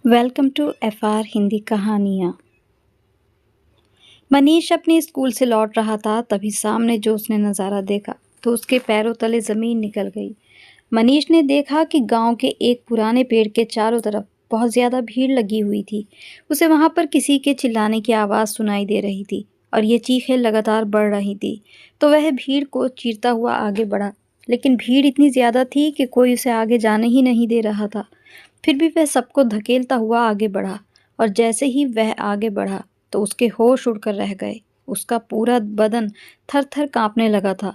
Welcome to FR Hindi कहानियाँ। मनीष अपने school से लौट रहा था, तभी सामने जो उसने नज़ारा देखा तो उसके पैरों तले ज़मीन निकल गई। मनीष ने देखा कि गांव के एक पुराने पेड़ के चारों तरफ बहुत ज़्यादा भीड़ लगी हुई थी। उसे वहां पर किसी के चिल्लाने की आवाज़ सुनाई दे रही थी और ये चीखें लगातार बढ़ रही थी। तो वह भीड़ को चीरता हुआ आगे बढ़ा, लेकिन भीड़ इतनी ज़्यादा थी कि कोई उसे आगे जाने ही नहीं दे रहा था। फिर भी वह सबको धकेलता हुआ आगे बढ़ा और जैसे ही वह आगे बढ़ा तो उसके होश उड़कर रह गए। उसका पूरा बदन थर-थर कांपने लगा था।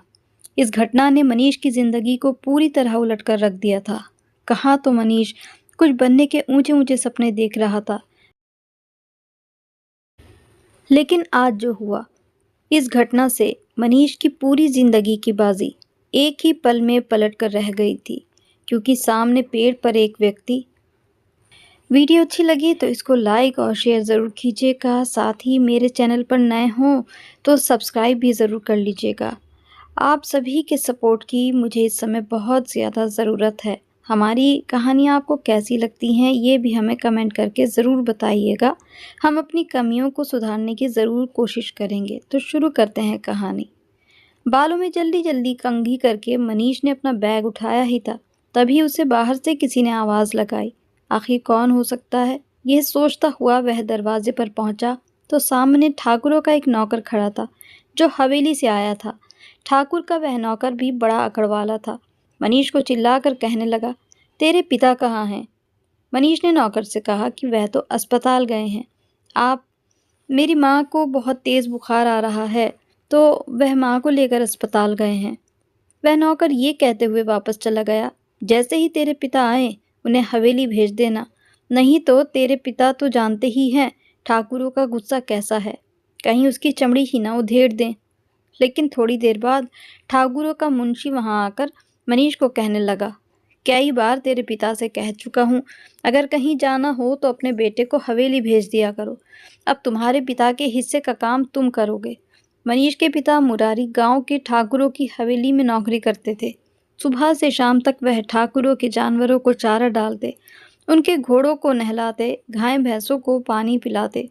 इस घटना ने मनीष की जिंदगी को पूरी तरह उलटकर रख दिया था। कहाँ तो मनीष कुछ बनने के ऊंचे-ऊंचे सपने देख रहा था, लेकिन आज जो हुआ, इस घटना से मनीष की पूरी जिंदगी की बाजी एक ही पल में पलट कर रह गई थी, क्योंकि सामने पेड़ पर एक व्यक्ति। वीडियो अच्छी लगी तो इसको लाइक और शेयर ज़रूर कीजिएगा। साथ ही मेरे चैनल पर नए हों तो सब्सक्राइब भी ज़रूर कर लीजिएगा। आप सभी के सपोर्ट की मुझे इस समय बहुत ज़्यादा ज़रूरत है। हमारी कहानियाँ आपको कैसी लगती हैं ये भी हमें कमेंट करके ज़रूर बताइएगा। हम अपनी कमियों को सुधारने की ज़रूर कोशिश करेंगे। तो शुरू करते हैं कहानी। बालों में जल्दी जल्दी कंघी करके मनीष ने अपना बैग उठाया ही था, तभी उसे बाहर से किसी ने आवाज़ लगाई। आखिर कौन हो सकता है, यह सोचता हुआ वह दरवाजे पर पहुंचा तो सामने ठाकुरों का एक नौकर खड़ा था, जो हवेली से आया था। ठाकुर का वह नौकर भी बड़ा अकड़ वाला था। मनीष को चिल्लाकर कहने लगा, तेरे पिता कहाँ हैं? मनीष ने नौकर से कहा कि वह तो अस्पताल गए हैं। आप मेरी माँ को बहुत तेज़ बुखार आ रहा है, तो वह माँ को लेकर अस्पताल गए हैं। वह नौकर ये कहते हुए वापस चला गया, जैसे ही तेरे पिता आए उन्हें हवेली भेज देना, नहीं तो तेरे पिता तो जानते ही हैं ठाकुरों का गुस्सा कैसा है, कहीं उसकी चमड़ी ही ना उधेड़ दें। लेकिन थोड़ी देर बाद ठाकुरों का मुंशी वहां आकर मनीष को कहने लगा, कई बार तेरे पिता से कह चुका हूँ, अगर कहीं जाना हो तो अपने बेटे को हवेली भेज दिया करो। अब तुम्हारे पिता के हिस्से का काम तुम करोगे। मनीष के पिता मुरारी गांव के ठाकुरों की हवेली में नौकरी करते थे। सुबह से शाम तक वह ठाकुरों के जानवरों को चारा डालते, उनके घोड़ों को नहलाते, गाय भैंसों को पानी पिलाते,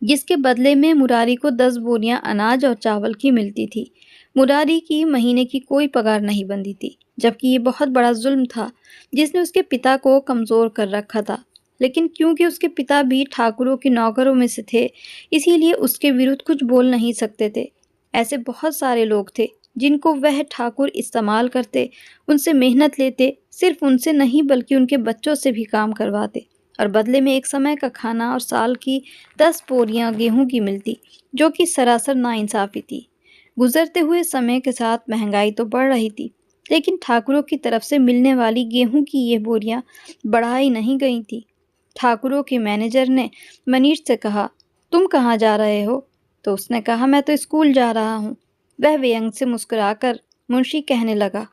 जिसके बदले में मुरारी को 10 बोरियां अनाज और चावल की मिलती थी। मुरारी की महीने की कोई पगार नहीं बनती थी, जबकि ये बहुत बड़ा जुल्म था जिसने उसके पिता को कमज़ोर कर रखा था। लेकिन क्योंकि उसके पिता भी ठाकुरों के नौकरों में से थे, इसीलिए उसके विरुद्ध कुछ बोल नहीं सकते थे। ऐसे बहुत सारे लोग थे जिनको वह ठाकुर इस्तेमाल करते, उनसे मेहनत लेते, सिर्फ उनसे नहीं बल्कि उनके बच्चों से भी काम करवाते, और बदले में एक समय का खाना और साल की 10 बोरियां गेहूं की मिलती, जो कि सरासर नाइंसाफ़ी थी। गुजरते हुए समय के साथ महंगाई तो बढ़ रही थी, लेकिन ठाकुरों की तरफ से मिलने वाली गेहूं की ये बोरियां बढ़ाई नहीं गई थी। ठाकुरों के मैनेजर ने मनीष से कहा, तुम कहाँ जा रहे हो? तो उसने कहा, मैं तो स्कूल जा रहा हूँ। वह व्यंग से मुस्कुराकर मुंशी कहने लगा,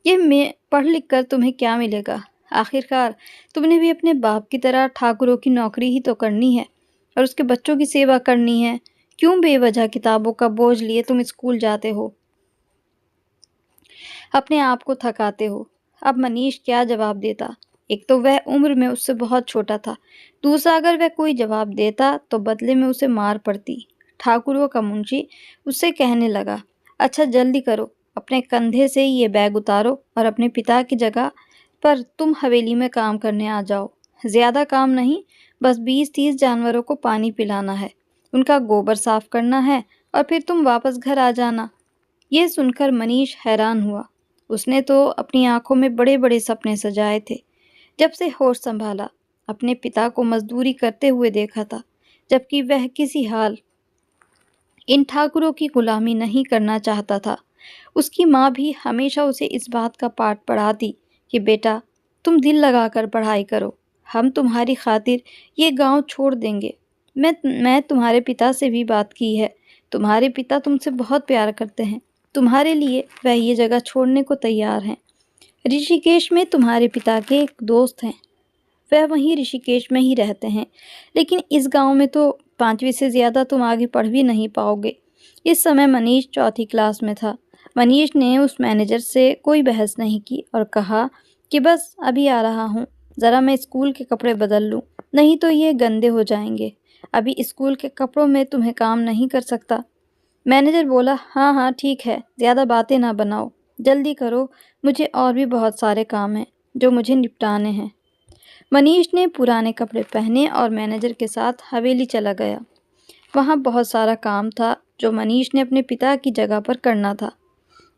ये मैं पढ़ लिख कर तुम्हें क्या मिलेगा? आखिरकार तुमने भी अपने बाप की तरह ठाकुरों की नौकरी ही तो करनी है और उसके बच्चों की सेवा करनी है। क्यों बेवजह किताबों का बोझ लिए तुम स्कूल जाते हो, अपने आप को थकाते हो? अब मनीष क्या जवाब देता? एक तो वह उम्र में उससे बहुत छोटा था, दूसरा अगर वह कोई जवाब देता तो बदले में उसे मार पड़ती। ठाकुरों का मुंशी उससे कहने लगा, अच्छा जल्दी करो, अपने कंधे से ये बैग उतारो और अपने पिता की जगह पर तुम हवेली में काम करने आ जाओ। ज़्यादा काम नहीं, बस 20-30 जानवरों को पानी पिलाना है, उनका गोबर साफ करना है और फिर तुम वापस घर आ जाना। ये सुनकर मनीष हैरान हुआ। उसने तो अपनी आंखों में बड़े बड़े सपने सजाए थे। जब से होश संभाला, अपने पिता को मजदूरी करते हुए देखा था, जबकि वह किसी हाल इन ठाकुरों की गुलामी नहीं करना चाहता था। उसकी माँ भी हमेशा उसे इस बात का पाठ पढ़ाती कि बेटा, तुम दिल लगाकर पढ़ाई करो, हम तुम्हारी खातिर ये गांव छोड़ देंगे। मैं तुम्हारे पिता से भी बात की है, तुम्हारे पिता तुमसे बहुत प्यार करते हैं, तुम्हारे लिए वह ये जगह छोड़ने को तैयार हैं। ऋषिकेश में तुम्हारे पिता के एक दोस्त हैं, वह वहीं ऋषिकेश में ही रहते हैं, लेकिन इस गांव में तो 5वीं से ज़्यादा तुम आगे पढ़ भी नहीं पाओगे। इस समय मनीष चौथी क्लास में था। मनीष ने उस मैनेजर से कोई बहस नहीं की और कहा कि बस अभी आ रहा हूँ। ज़रा मैं स्कूल के कपड़े बदल लूँ, नहीं तो ये गंदे हो जाएंगे। अभी स्कूल के कपड़ों में तुम्हें काम नहीं कर सकता। मैनेजर बोला, हाँ हाँ ठीक है, ज़्यादा बातें ना बनाओ, जल्दी करो, मुझे और भी बहुत सारे काम हैं जो मुझे निपटाने हैं। मनीष ने पुराने कपड़े पहने और मैनेजर के साथ हवेली चला गया। वहाँ बहुत सारा काम था जो मनीष ने अपने पिता की जगह पर करना था।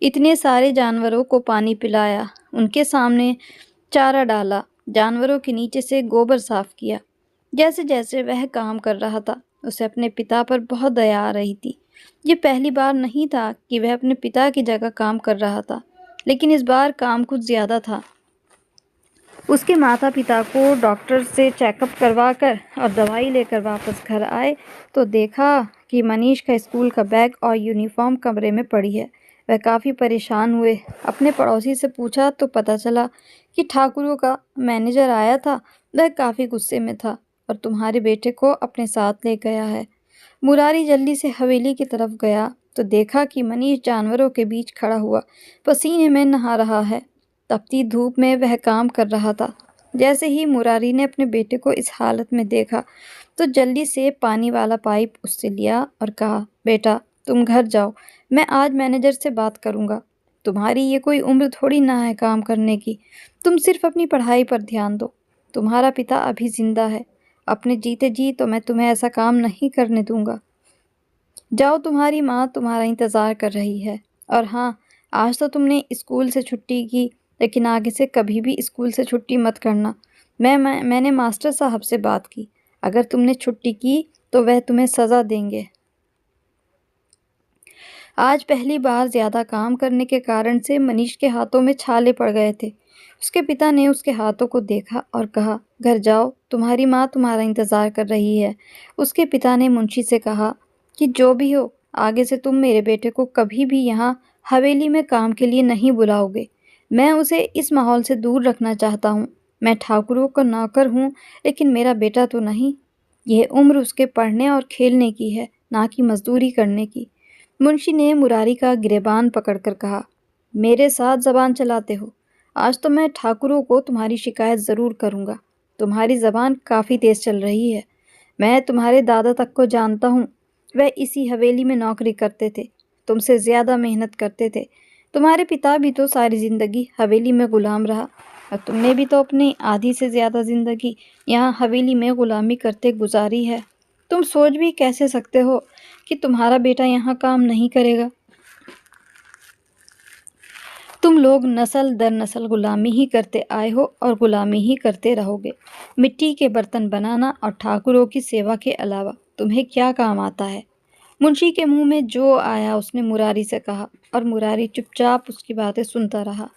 इतने सारे जानवरों को पानी पिलाया, उनके सामने चारा डाला, जानवरों के नीचे से गोबर साफ किया। जैसे जैसे वह काम कर रहा था, उसे अपने पिता पर बहुत दया आ रही थी। ये पहली बार नहीं था कि वह अपने पिता की जगह काम कर रहा था, लेकिन इस बार काम कुछ ज़्यादा था। उसके माता पिता को डॉक्टर से चेकअप करवाकर और दवाई लेकर वापस घर आए तो देखा कि मनीष का स्कूल का बैग और यूनिफॉर्म कमरे में पड़ी है। वह काफ़ी परेशान हुए। अपने पड़ोसी से पूछा तो पता चला कि ठाकुरों का मैनेजर आया था। वह काफ़ी गुस्से में था और तुम्हारे बेटे को अपने साथ ले गया है। मुरारी जल्दी से हवेली की तरफ गया तो देखा कि मनीष जानवरों के बीच खड़ा हुआ पसीने में नहा रहा है। तपती धूप में वह काम कर रहा था। जैसे ही मुरारी ने अपने बेटे को इस हालत में देखा तो जल्दी से पानी वाला पाइप उससे लिया और कहा, बेटा तुम घर जाओ, मैं आज मैनेजर से बात करूँगा। तुम्हारी ये कोई उम्र थोड़ी ना है काम करने की। तुम सिर्फ अपनी पढ़ाई पर ध्यान दो। तुम्हारा पिता अभी जिंदा है। अपने जीते जी तो मैं तुम्हें ऐसा काम नहीं करने दूंगा। जाओ, तुम्हारी माँ तुम्हारा इंतज़ार कर रही है। और हाँ, आज तो तुमने स्कूल से छुट्टी की, लेकिन आगे से कभी भी स्कूल से छुट्टी मत करना। मैंने मास्टर साहब से बात की। अगर तुमने छुट्टी की तो वह तुम्हें सज़ा देंगे। आज पहली बार ज़्यादा काम करने के कारण से मनीष के हाथों में छाले पड़ गए थे। उसके पिता ने उसके हाथों को देखा और कहा, घर जाओ, तुम्हारी माँ तुम्हारा इंतज़ार कर रही है। उसके पिता ने मुंशी से कहा कि जो भी हो, आगे से तुम मेरे बेटे को कभी भी यहाँ हवेली में काम के लिए नहीं बुलाओगे। मैं उसे इस माहौल से दूर रखना चाहता हूँ। मैं ठाकुरों का नौकर हूँ, लेकिन मेरा बेटा तो नहीं। यह उम्र उसके पढ़ने और खेलने की है, ना कि मजदूरी करने की। मुंशी ने मुरारी का गिरेबान पकड़कर कहा, मेरे साथ जबान चलाते हो? आज तो मैं ठाकुरों को तुम्हारी शिकायत ज़रूर करूँगा। तुम्हारी ज़बान काफ़ी तेज़ चल रही है। मैं तुम्हारे दादा तक को जानता हूँ। वह इसी हवेली में नौकरी करते थे, तुमसे ज़्यादा मेहनत करते थे। तुम्हारे पिता भी तो सारी ज़िंदगी हवेली में ग़ुलाम रहा और तुमने भी तो अपनी आधी से ज़्यादा ज़िंदगी यहाँ हवेली में ग़ुलामी करते गुजारी है। तुम सोच भी कैसे सकते हो कि तुम्हारा बेटा यहाँ काम नहीं करेगा? तुम लोग नस्ल दर नस्ल गुलामी ही करते आए हो और गुलामी ही करते रहोगे। मिट्टी के बर्तन बनाना और ठाकुरों की सेवा के अलावा तुम्हें क्या काम आता है? मुंशी के मुंह में जो आया उसने मुरारी से कहा और मुरारी चुपचाप उसकी बातें सुनता रहा।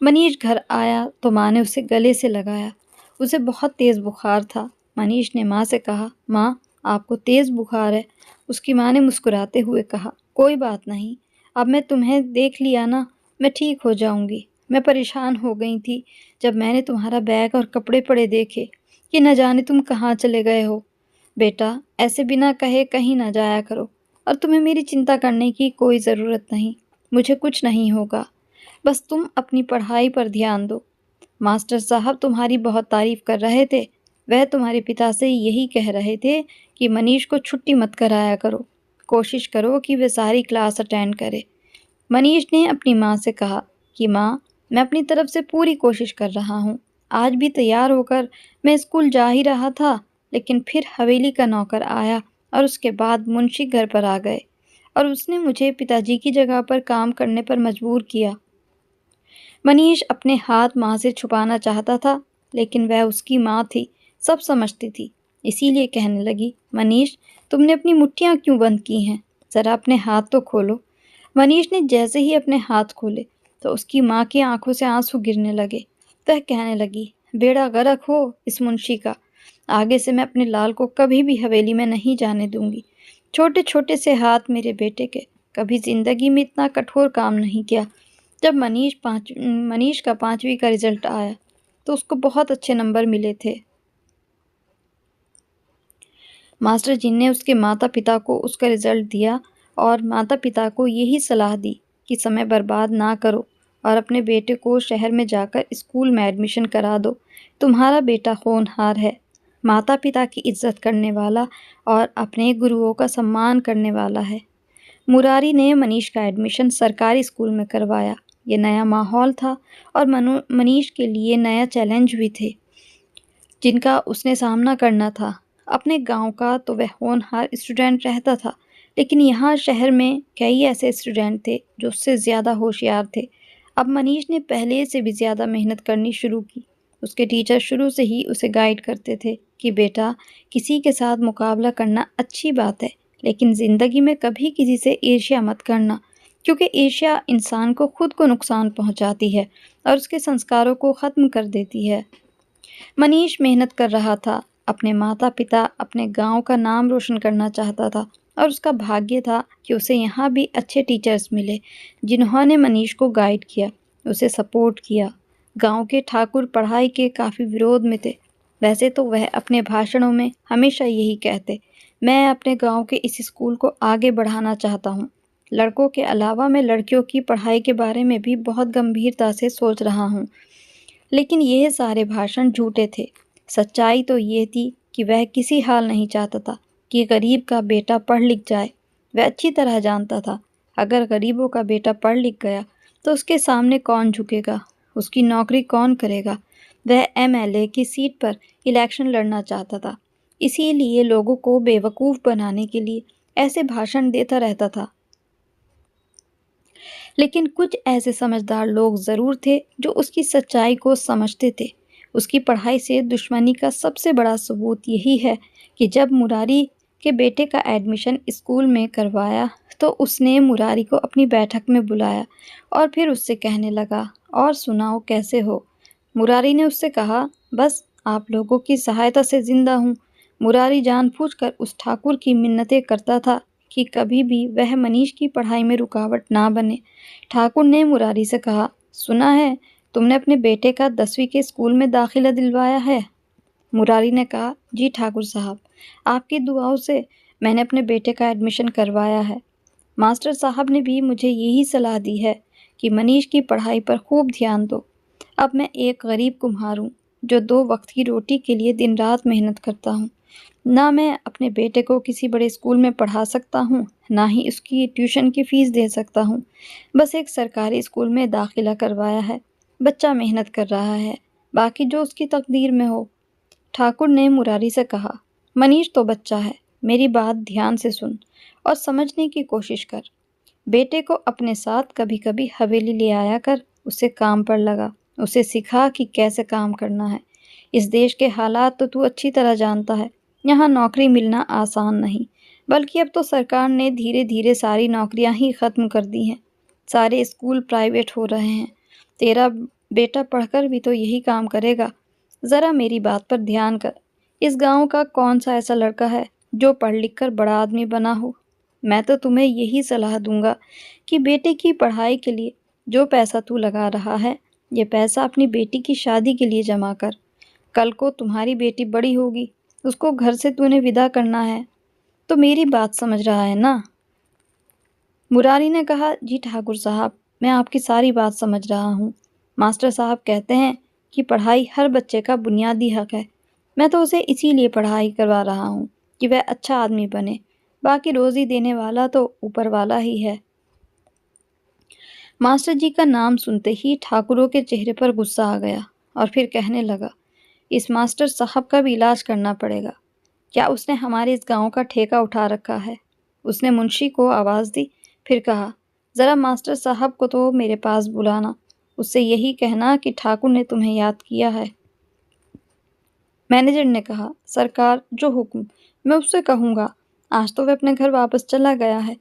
मनीष घर आया तो माँ ने उसे गले से लगाया। उसे बहुत तेज़ बुखार था। मनीष ने माँ से कहा, माँ आपको तेज़ बुखार है? उसकी माँ ने मुस्कुराते हुए कहा, कोई बात नहीं, अब मैं तुम्हें देख लिया ना, मैं ठीक हो जाऊंगी। मैं परेशान हो गई थी जब मैंने तुम्हारा बैग और कपड़े पड़े देखे कि न जाने तुम कहाँ चले गए हो। बेटा ऐसे बिना कहे कहीं ना जाया करो और तुम्हें मेरी चिंता करने की कोई ज़रूरत नहीं। मुझे कुछ नहीं होगा, बस तुम अपनी पढ़ाई पर ध्यान दो। मास्टर साहब तुम्हारी बहुत तारीफ़ कर रहे थे। वह तुम्हारे पिता से यही कह रहे थे कि मनीष को छुट्टी मत कराया करो। कोशिश करो कि वे सारी क्लास अटेंड करे। मनीष ने अपनी माँ से कहा कि माँ, मैं अपनी तरफ से पूरी कोशिश कर रहा हूँ। आज भी तैयार होकर मैं स्कूल जा ही रहा था, लेकिन फिर हवेली का नौकर आया और उसके बाद मुंशी घर पर आ गए और उसने मुझे पिताजी की जगह पर काम करने पर मजबूर किया। मनीष अपने हाथ माँ से छुपाना चाहता था, लेकिन वह उसकी माँ थी, सब समझती थी। इसीलिए कहने लगी, मनीष तुमने अपनी मुट्ठियाँ क्यों बंद की हैं? ज़रा अपने हाथ तो खोलो। मनीष ने जैसे ही अपने हाथ खोले तो उसकी माँ की आंखों से आंसू गिरने लगे। वह कहने लगी, बेड़ा गर्क हो इस मुंशी का। आगे से मैं अपने लाल को कभी भी हवेली में नहीं जाने दूंगी। छोटे छोटे से हाथ मेरे बेटे के, कभी ज़िंदगी में इतना कठोर काम नहीं किया। जब मनीष का 5वीं का रिजल्ट आया तो उसको बहुत अच्छे नंबर मिले थे। मास्टर जी ने उसके माता पिता को उसका रिजल्ट दिया और माता पिता को यही सलाह दी कि समय बर्बाद ना करो और अपने बेटे को शहर में जाकर स्कूल में एडमिशन करा दो। तुम्हारा बेटा होनहार है, माता पिता की इज्जत करने वाला और अपने गुरुओं का सम्मान करने वाला है। मुरारी ने मनीष का एडमिशन सरकारी स्कूल में करवाया। ये नया माहौल था और मनीष के लिए नया चैलेंज भी थे जिनका उसने सामना करना था। अपने गांव का तो वह होनहार स्टूडेंट रहता था, लेकिन यहाँ शहर में कई ऐसे स्टूडेंट थे जो उससे ज़्यादा होशियार थे। अब मनीष ने पहले से भी ज़्यादा मेहनत करनी शुरू की। उसके टीचर शुरू से ही उसे गाइड करते थे कि बेटा, किसी के साथ मुकाबला करना अच्छी बात है, लेकिन ज़िंदगी में कभी किसी से ईर्ष्या मत करना, क्योंकि ईर्ष्या इंसान को खुद को नुकसान पहुंचाती है और उसके संस्कारों को ख़त्म कर देती है। मनीष मेहनत कर रहा था, अपने माता पिता, अपने गांव का नाम रोशन करना चाहता था और उसका भाग्य था कि उसे यहाँ भी अच्छे टीचर्स मिले जिन्होंने मनीष को गाइड किया, उसे सपोर्ट किया। गांव के ठाकुर पढ़ाई के काफ़ी विरोध में थे। वैसे तो वह अपने भाषणों में हमेशा यही कहते, मैं अपने गांव के इस स्कूल को आगे बढ़ाना चाहता हूँ। लड़कों के अलावा मैं लड़कियों की पढ़ाई के बारे में भी बहुत गंभीरता से सोच रहा हूँ। लेकिन यह सारे भाषण झूठे थे। सच्चाई तो ये थी कि वह किसी हाल नहीं चाहता था कि गरीब का बेटा पढ़ लिख जाए। वह अच्छी तरह जानता था, अगर गरीबों का बेटा पढ़ लिख गया तो उसके सामने कौन झुकेगा, उसकी नौकरी कौन करेगा। वह एमएलए की सीट पर इलेक्शन लड़ना चाहता था, इसीलिए लोगों को बेवकूफ़ बनाने के लिए ऐसे भाषण देता रहता था। लेकिन कुछ ऐसे समझदार लोग ज़रूर थे जो उसकी सच्चाई को समझते थे। उसकी पढ़ाई से दुश्मनी का सबसे बड़ा सबूत यही है कि जब मुरारी के बेटे का एडमिशन स्कूल में करवाया तो उसने मुरारी को अपनी बैठक में बुलाया और फिर उससे कहने लगा, और सुनाओ कैसे हो। मुरारी ने उससे कहा, बस आप लोगों की सहायता से जिंदा हूँ। मुरारी जानबूझकर उस ठाकुर की मिन्नतें करता था कि कभी भी वह मनीष की पढ़ाई में रुकावट ना बने। ठाकुर ने मुरारी से कहा, सुना है तुमने अपने बेटे का 10वीं के स्कूल में दाखिला दिलवाया है। मुरारी ने कहा, जी ठाकुर साहब, आपकी दुआओं से मैंने अपने बेटे का एडमिशन करवाया है। मास्टर साहब ने भी मुझे यही सलाह दी है कि मनीष की पढ़ाई पर खूब ध्यान दो। अब मैं एक गरीब कुम्हार हूँ जो 2 वक्त की रोटी के लिए दिन रात मेहनत करता हूँ। ना मैं अपने बेटे को किसी बड़े स्कूल में पढ़ा सकता हूँ, ना ही उसकी ट्यूशन की फ़ीस दे सकता हूँ। बस एक सरकारी स्कूल में दाखिला करवाया है। बच्चा मेहनत कर रहा है, बाकी जो उसकी तकदीर में हो। ठाकुर ने मुरारी से कहा, मनीष तो बच्चा है, मेरी बात ध्यान से सुन और समझने की कोशिश कर। बेटे को अपने साथ कभी कभी हवेली ले आया कर, उसे काम पर लगा, उसे सिखा कि कैसे काम करना है। इस देश के हालात तो तू अच्छी तरह जानता है। यहाँ नौकरी मिलना आसान नहीं, बल्कि अब तो सरकार ने धीरे धीरे सारी नौकरियाँ ही ख़त्म कर दी हैं। सारे स्कूल प्राइवेट हो रहे हैं। तेरा बेटा पढ़कर भी तो यही काम करेगा। ज़रा मेरी बात पर ध्यान कर। इस गांव का कौन सा ऐसा लड़का है जो पढ़ लिख कर बड़ा आदमी बना हो। मैं तो तुम्हें यही सलाह दूंगा कि बेटे की पढ़ाई के लिए जो पैसा तू लगा रहा है, ये पैसा अपनी बेटी की शादी के लिए जमा कर। कल को तुम्हारी बेटी बड़ी होगी, उसको घर से तूने विदा करना है। तो मेरी बात समझ रहा है ना। मुरारी ने कहा, जी ठाकुर साहब, मैं आपकी सारी बात समझ रहा हूँ। मास्टर साहब कहते हैं कि पढ़ाई हर बच्चे का बुनियादी हक है। मैं तो उसे इसीलिए पढ़ाई करवा रहा हूँ कि वह अच्छा आदमी बने। बाकी रोज़ी देने वाला तो ऊपर वाला ही है। मास्टर जी का नाम सुनते ही ठाकुरों के चेहरे पर गुस्सा आ गया और फिर कहने लगा, इस मास्टर साहब का भी इलाज करना पड़ेगा। क्या उसने हमारे इस गांव का ठेका उठा रखा है। उसने मुंशी को आवाज़ दी, फिर कहा, ज़रा मास्टर साहब को तो मेरे पास बुलाना, उससे यही कहना कि ठाकुर ने तुम्हें याद किया है। मैनेजर ने कहा, सरकार जो हुक्म, मैं उससे कहूँगा। आज तो वह अपने घर वापस चला गया है।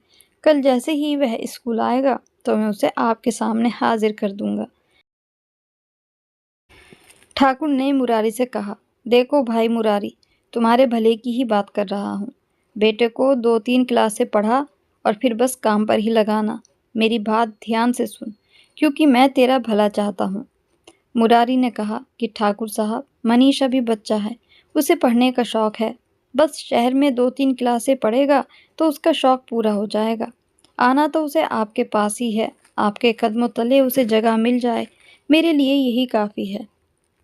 कल जैसे ही वह स्कूल आएगा तो मैं उसे आपके सामने हाजिर कर दूंगा। ठाकुर ने मुरारी से कहा, देखो भाई मुरारी, तुम्हारे भले की ही बात कर रहा हूँ। बेटे को 2-3 क्लासें पढ़ा और फिर बस काम पर ही लगाना। मेरी बात ध्यान से सुन, क्योंकि मैं तेरा भला चाहता हूँ। मुरारी ने कहा कि ठाकुर साहब, मनीष अभी बच्चा है, उसे पढ़ने का शौक़ है। बस शहर में 2-3 क्लासें पढ़ेगा तो उसका शौक़ पूरा हो जाएगा। आना तो उसे आपके पास ही है। आपके कदमों तले उसे जगह मिल जाए, मेरे लिए यही काफ़ी है।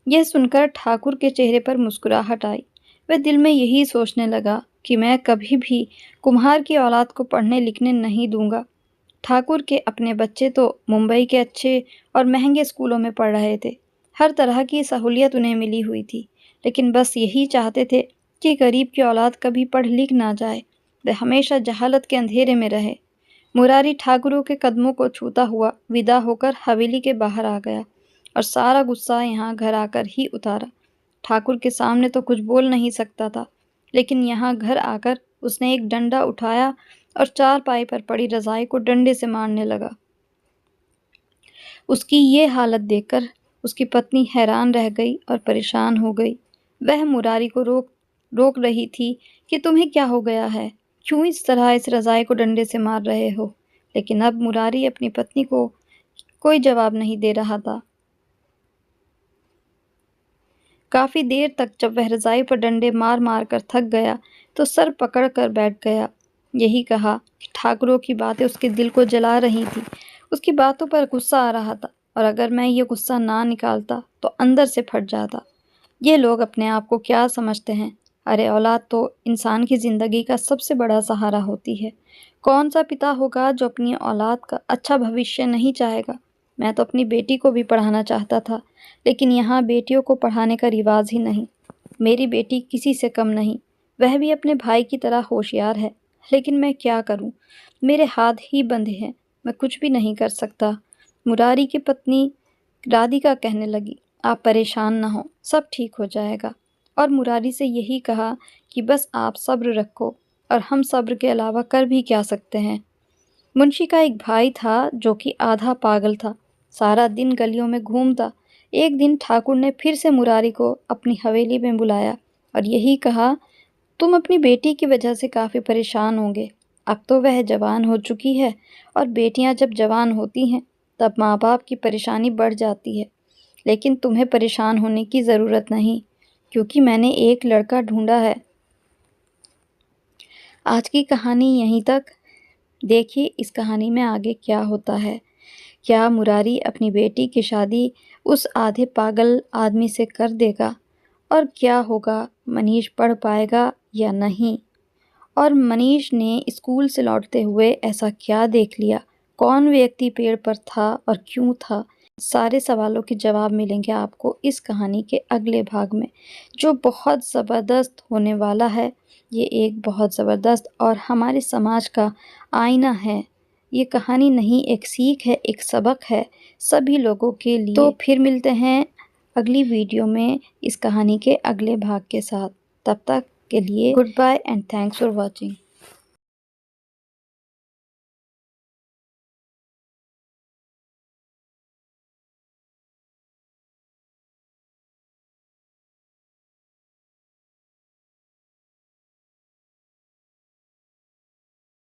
यह सुनकर ठाकुर के चेहरे पर मुस्कुराहट आई। वह दिल में यही सोचने लगा कि मैं कभी भी कुम्हार की औलाद को पढ़ने लिखने नहीं दूंगा। ठाकुर के अपने बच्चे तो मुंबई के अच्छे और महंगे स्कूलों में पढ़ रहे थे। हर तरह की सहूलियत उन्हें मिली हुई थी, लेकिन बस यही चाहते थे कि गरीब की औलाद कभी पढ़ लिख ना जाए, वह हमेशा जहालत के अंधेरे में रहे। मुरारी ठाकुरों के कदमों को छूता हुआ विदा होकर हवेली के बाहर आ गया और सारा गुस्सा यहाँ घर आकर ही उतारा। ठाकुर के सामने तो कुछ बोल नहीं सकता था, लेकिन यहाँ घर आकर उसने एक डंडा उठाया और चारपाई पर पड़ी रज़ाई को डंडे से मारने लगा। उसकी ये हालत देखकर उसकी पत्नी हैरान रह गई और परेशान हो गई। वह मुरारी को रोक रही थी कि तुम्हें क्या हो गया है, क्यों इस तरह इस रज़ाई को डंडे से मार रहे हो। लेकिन अब मुरारी अपनी पत्नी को कोई जवाब नहीं दे रहा था। काफ़ी देर तक जब वह रज़ाई पर डंडे मार मार कर थक गया तो सर पकड़ कर बैठ गया। यही कहा कि ठाकुरों की बातें उसके दिल को जला रही थी। उसकी बातों पर गुस्सा आ रहा था और अगर मैं ये गुस्सा ना निकालता तो अंदर से फट जाता। ये लोग अपने आप को क्या समझते हैं? अरे औलाद तो इंसान की ज़िंदगी का सबसे बड़ा सहारा होती है। कौन सा पिता होगा जो अपनी औलाद का अच्छा भविष्य नहीं चाहेगा? मैं तो अपनी बेटी को भी पढ़ाना चाहता था, लेकिन यहाँ बेटियों को पढ़ाने का रिवाज ही नहीं। मेरी बेटी किसी से कम नहीं, वह भी अपने भाई की तरह होशियार है, लेकिन मैं क्या करूँ? मेरे हाथ ही बंधे हैं, मैं कुछ भी नहीं कर सकता। मुरारी की पत्नी राधिका कहने लगी, आप परेशान ना हो, सब ठीक हो जाएगा। और मुरारी से यही कहा कि बस आप सब्र रखो, और हम सब्र के अलावा कर भी क्या सकते हैं। मुंशी का एक भाई था जो कि आधा पागल था, सारा दिन गलियों में घूमता। एक दिन ठाकुर ने फिर से मुरारी को अपनी हवेली में बुलाया और यही कहा, तुम अपनी बेटी की वजह से काफ़ी परेशान होंगे। अब तो वह जवान हो चुकी है और बेटियां जब जवान होती हैं तब माँ बाप की परेशानी बढ़ जाती है। लेकिन तुम्हें परेशान होने की ज़रूरत नहीं, क्योंकि मैंने एक लड़का ढूंढा है। आज की कहानी यहीं तक। देखिए इस कहानी में आगे क्या होता है। क्या मुरारी अपनी बेटी की शादी उस आधे पागल आदमी से कर देगा? और क्या होगा, मनीष पढ़ पाएगा या नहीं? और मनीष ने स्कूल से लौटते हुए ऐसा क्या देख लिया? कौन व्यक्ति पेड़ पर था और क्यों था? सारे सवालों के जवाब मिलेंगे आपको इस कहानी के अगले भाग में, जो बहुत ज़बरदस्त होने वाला है। ये एक बहुत ज़बरदस्त और हमारे समाज का आईना है। ये कहानी नहीं, एक सीख है, एक सबक है सभी लोगों के लिए। तो फिर मिलते हैं अगली वीडियो में इस कहानी के अगले भाग के साथ। तब तक के लिए goodbye and thanks for watching.